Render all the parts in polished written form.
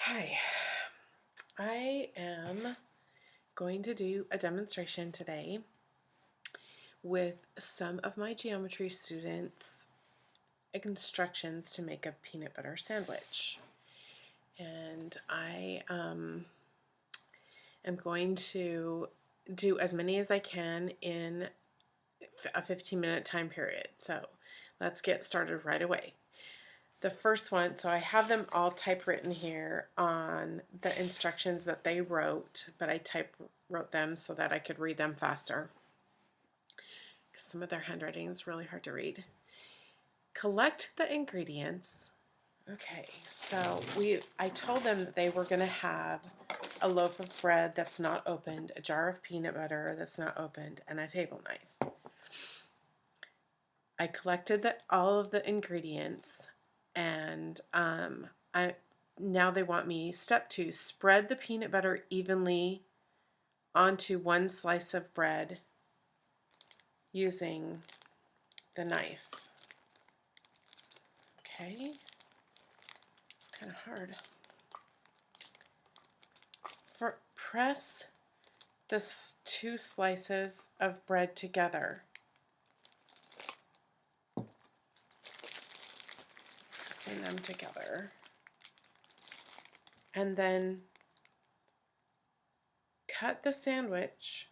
Hi, I am going to do a demonstration today with some of my geometry students' instructions to make a peanut butter sandwich. And I am going to do as many as I can in a 15-minute time period. So let's get started right away. The first one, so I have them all typewritten here on the instructions that they wrote, but I wrote them so that I could read them faster. Some of their handwriting is really hard to read. Collect the ingredients. Okay, so I told them that they were going to have a loaf of bread that's not opened, a jar of peanut butter that's not opened, and a table knife. I collected all of the ingredients, and now they want me, step 2, spread the peanut butter evenly onto one slice of bread using the knife. Okay, it's kind of hard. Press the 2 slices of bread together. Pressing them together. And then cut the sandwich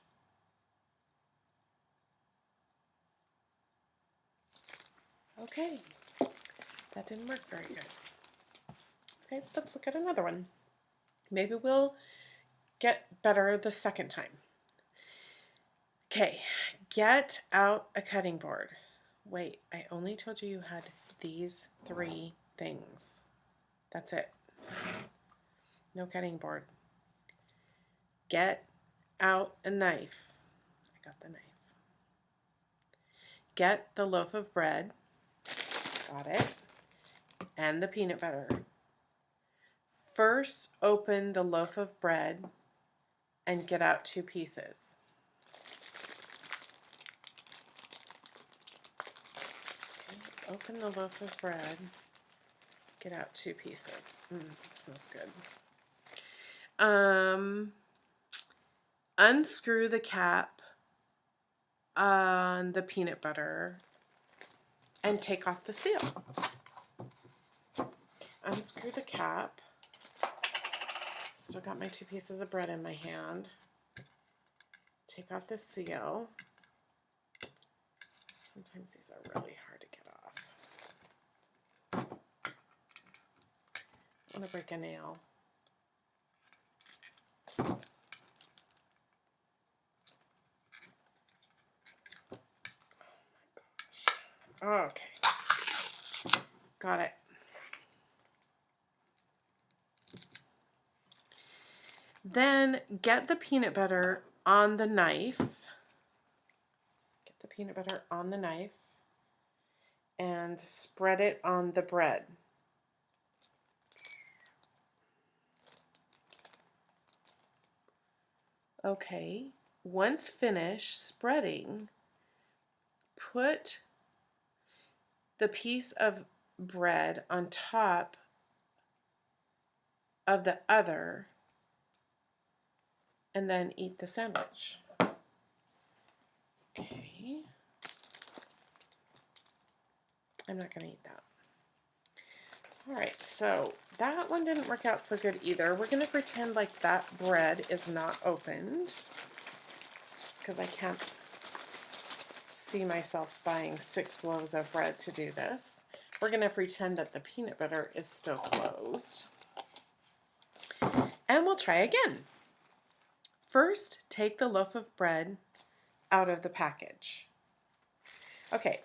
Okay, that didn't work very good. Okay, let's look at another one. Maybe we'll get better the second time. Okay, get out a cutting board. Wait, I only told you you had these 3 things. That's it. No cutting board. Get out a knife. I got the knife. Get the loaf of bread. Got it. And the peanut butter. First, open the loaf of bread and get out 2 pieces. Okay, open the loaf of bread, get out 2 pieces. This smells good. Unscrew the cap on the peanut butter and take off the seal. Unscrew the cap. Still got my 2 pieces of bread in my hand. Take off the seal. Sometimes these are really hard to get off. I want to break a nail. Oh my gosh. Okay. Got it. Then get the peanut butter on the knife. Get the peanut butter on the knife and spread it on the bread. Okay, once finished spreading, put the piece of bread on top of the other and then eat the sandwich. Okay. I'm not going to eat that. All right, so that one didn't work out so good either. We're going to pretend like that bread is not opened, just because I can't see myself buying 6 loaves of bread to do this. We're going to pretend that the peanut butter is still closed. And we'll try again. First, take the loaf of bread out of the package. Okay,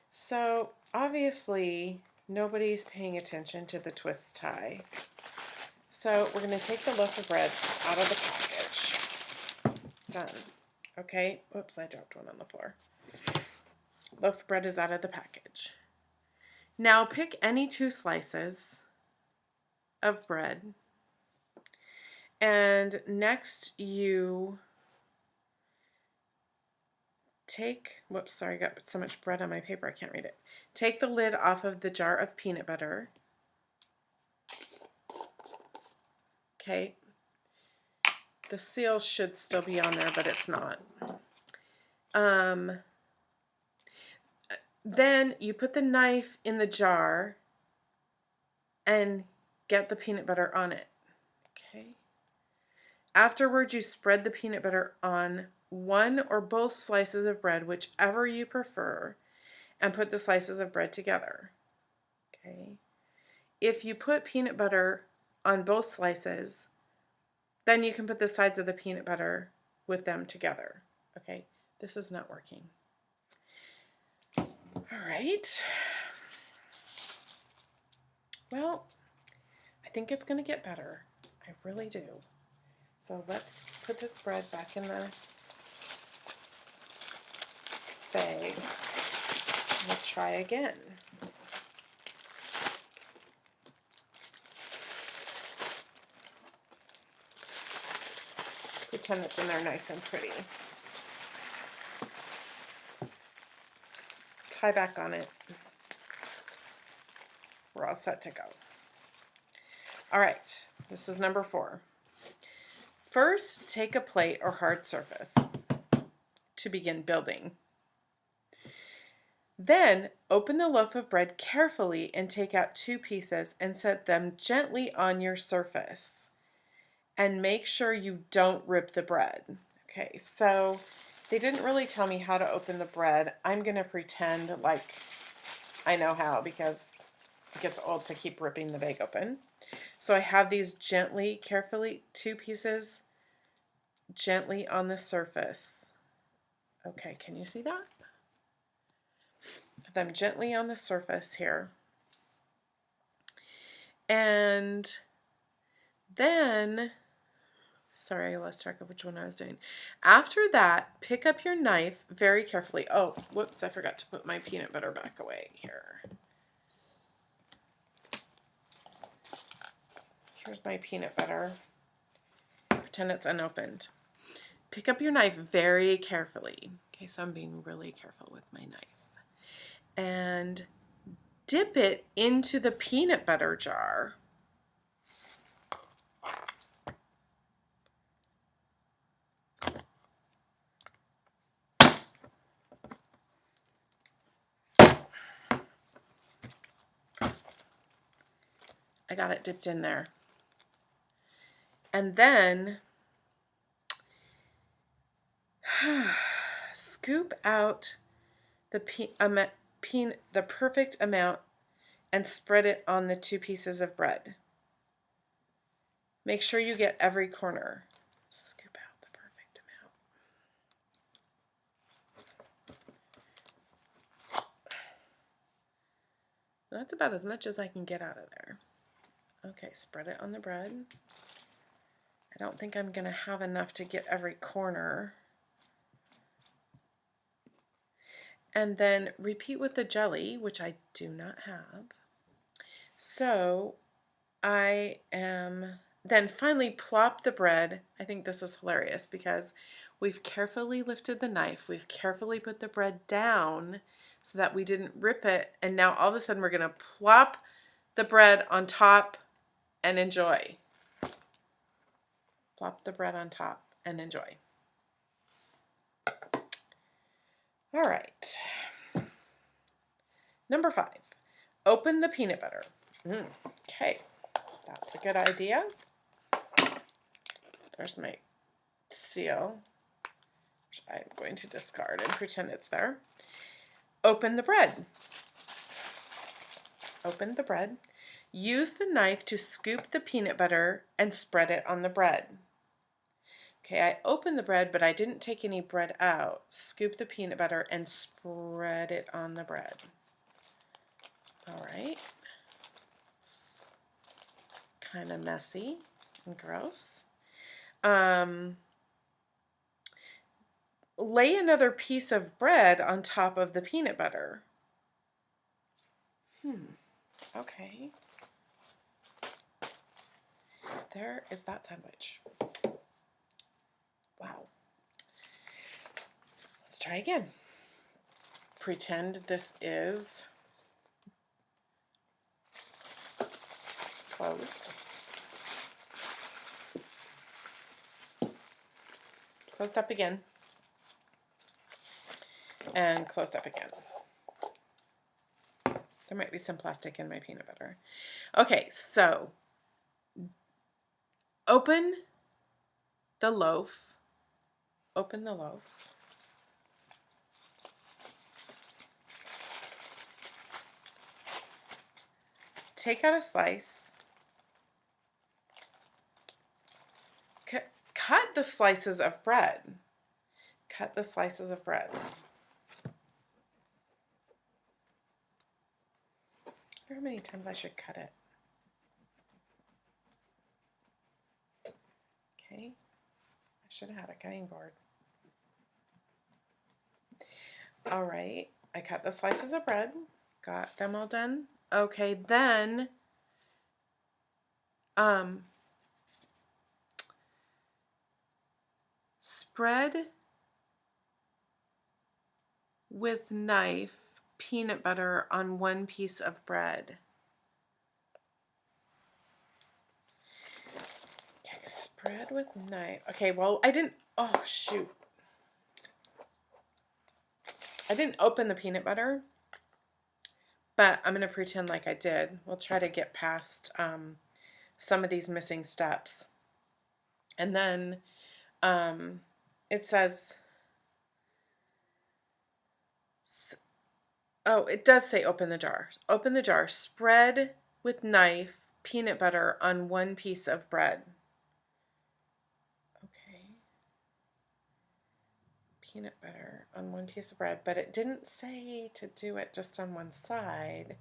so obviously nobody's paying attention to the twist tie. So we're going to take the loaf of bread out of the package. Done. Okay, oops, I dropped one on the floor. Loaf of bread is out of the package. Now pick any 2 slices of bread. And next you take, whoops, sorry, I got so much bread on my paper I can't read it. Take the lid off of the jar of peanut butter. Okay. The seal should still be on there, but it's not. Then you put the knife in the jar and get the peanut butter on it. Okay. Afterwards, you spread the peanut butter on one or both slices of bread, whichever you prefer, and put the slices of bread together. Okay. If you put peanut butter on both slices, then you can put the sides of the peanut butter with them together. Okay, this is not working. All right. Well, I think it's going to get better. I really do. So let's put this bread back in the bag. We'll try again. Pretend it's in there nice and pretty. Tie back on it. We're all set to go. All right, this is number 4. First, take a plate or hard surface to begin building. Then, open the loaf of bread carefully and take out 2 pieces and set them gently on your surface. And make sure you don't rip the bread. Okay, so they didn't really tell me how to open the bread. I'm going to pretend like I know how because it gets old to keep ripping the bag open. So I have these gently, carefully, 2 pieces gently on the surface. Okay, can you see that? Put them gently on the surface here. And then, sorry, I lost track of which one I was doing. After that, pick up your knife very carefully. Oh, whoops, I forgot to put my peanut butter back away here. Here's my peanut butter. Pretend it's unopened. Pick up your knife very carefully. Okay, so I'm being really careful with my knife. And dip it into the peanut butter jar. I got it dipped in there. And then scoop out the perfect amount and spread it on the 2 pieces of bread. Make sure you get every corner. Scoop out the perfect amount. That's about as much as I can get out of there. Okay, spread it on the bread. I don't think I'm going to have enough to get every corner. And then repeat with the jelly, which I do not have. So I am, then finally plop the bread. I think this is hilarious because we've carefully lifted the knife. We've carefully put the bread down so that we didn't rip it. And now all of a sudden we're going to plop the bread on top and enjoy. Plop the bread on top and enjoy. All right. Number 5, open the peanut butter. Okay, that's a good idea. There's my seal, which I'm going to discard and pretend it's there. Open the bread. Open the bread. Use the knife to scoop the peanut butter and spread it on the bread. Okay, I opened the bread, but I didn't take any bread out. Scoop the peanut butter and spread it on the bread. All right. It's kind of messy and gross. Lay another piece of bread on top of the peanut butter. Okay. There is that sandwich. Wow. Let's try again. Pretend this is closed. closed up again, and closed up again. There might be some plastic in my peanut butter. Okay, so open the loaf. Open the loaf. Take out a slice. Cut the slices of bread. Cut the slices of bread. I wonder how many times I should cut it. Okay. I should have had a cutting board. All right. I cut the slices of bread. Got them all done. Okay, then spread with knife peanut butter on one piece of bread. Okay, spread with knife. Okay, well, oh shoot. I didn't open the peanut butter, but I'm going to pretend like I did. We'll try to get past some of these missing steps. And then it says, oh, it does say open the jar. Open the jar. Spread with knife peanut butter on one piece of bread. Okay. Peanut butter on one piece of bread, but it didn't say to do it just on one side.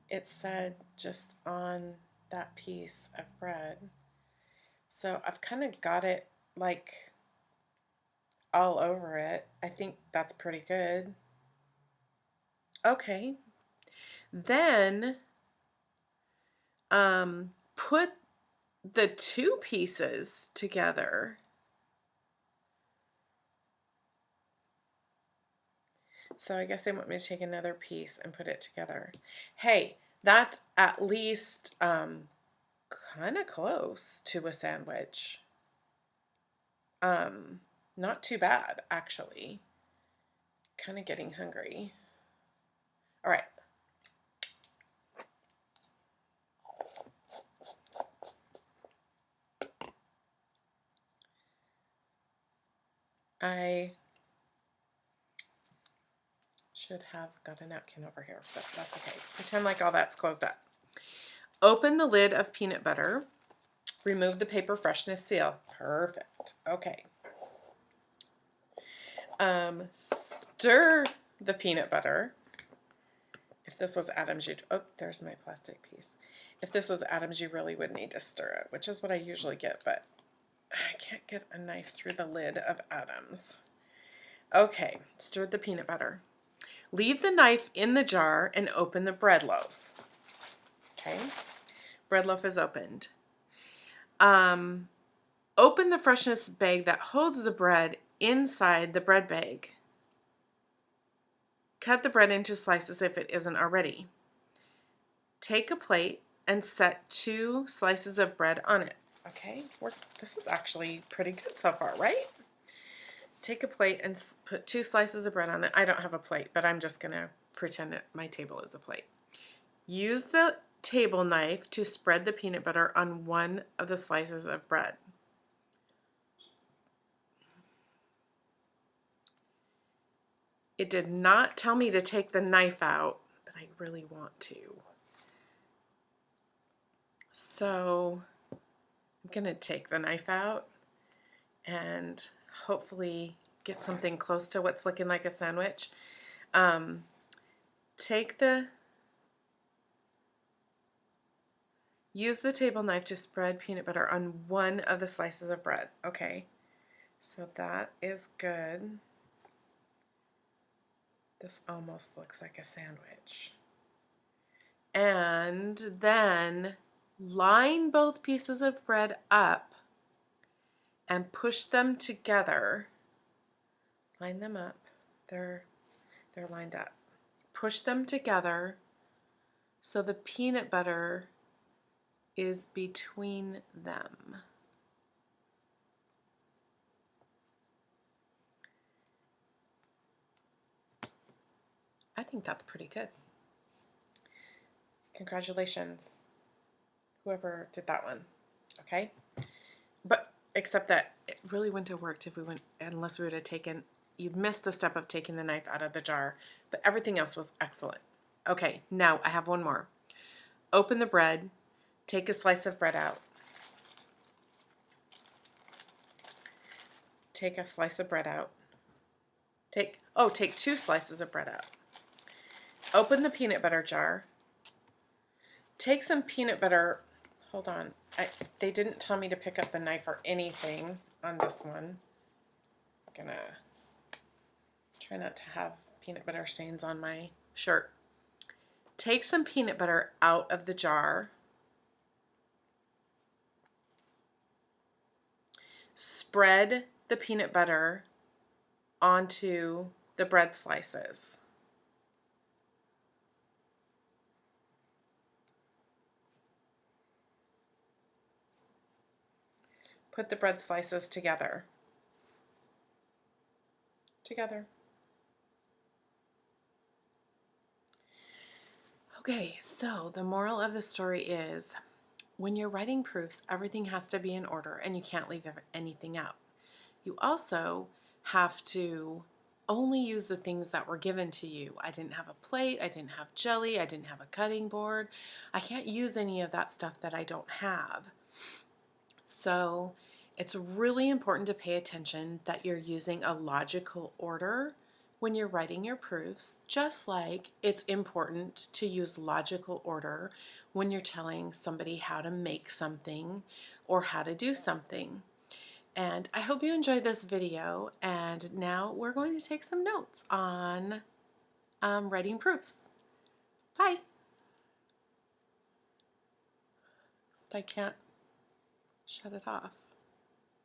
It said just on that piece of bread. So I've kind of got it like all over it. I think that's pretty good. Okay. Then put the two pieces together. So I guess they want me to take another piece and put it together. Hey, that's at least kind of close to a sandwich. Not too bad, actually. Kind of getting hungry. All right. I should have got a napkin over here, but that's okay. Pretend like all that's closed up. Open the lid of peanut butter. Remove the paper freshness seal. Perfect. Okay. Stir the peanut butter. If this was Adams, oh, there's my plastic piece. If this was Adams, you really would need to stir it, which is what I usually get, but I can't get a knife through the lid of Adams. Okay, stir the peanut butter. Leave the knife in the jar and open the bread loaf. Okay, bread loaf is opened. Open the freshness bag that holds the bread inside the bread bag. Cut the bread into slices if it isn't already. Take a plate and set 2 slices of bread on it. Okay, this is actually pretty good so far, right? Take a plate and put 2 slices of bread on it. I don't have a plate, but I'm just going to pretend that my table is a plate. Use the table knife to spread the peanut butter on one of the slices of bread. It did not tell me to take the knife out, but I really want to. So I'm going to take the knife out and hopefully get something close to what's looking like a sandwich. Use the table knife to spread peanut butter on one of the slices of bread. Okay, so that is good. This almost looks like a sandwich. And then line both pieces of bread up and push them together. Line them up. They're lined up. Push them together so the peanut butter is between them. I think that's pretty good. Congratulations, whoever did that one. Okay? But except that it really wouldn't have worked if we went, unless we would have taken, you'd missed the step of taking the knife out of the jar, but everything else was excellent. Okay, now I have one more. Open the bread, take a slice of bread out. Take a slice of bread out. Take 2 slices of bread out. Open the peanut butter jar. Take some peanut butter. Hold on. They didn't tell me to pick up the knife or anything on this one. I'm gonna try not to have peanut butter stains on my shirt. Take some peanut butter out of the jar. Spread the peanut butter onto the bread slices. Put the bread slices together. Okay, so the moral of the story is when you're writing proofs, everything has to be in order and you can't leave anything out. You also have to only use the things that were given to you. I didn't have a plate, I didn't have jelly, I didn't have a cutting board. I can't use any of that stuff that I don't have. So it's really important to pay attention that you're using a logical order when you're writing your proofs, just like it's important to use logical order when you're telling somebody how to make something or how to do something. And I hope you enjoyed this video, and now we're going to take some notes on writing proofs. Bye. I can't shut it off.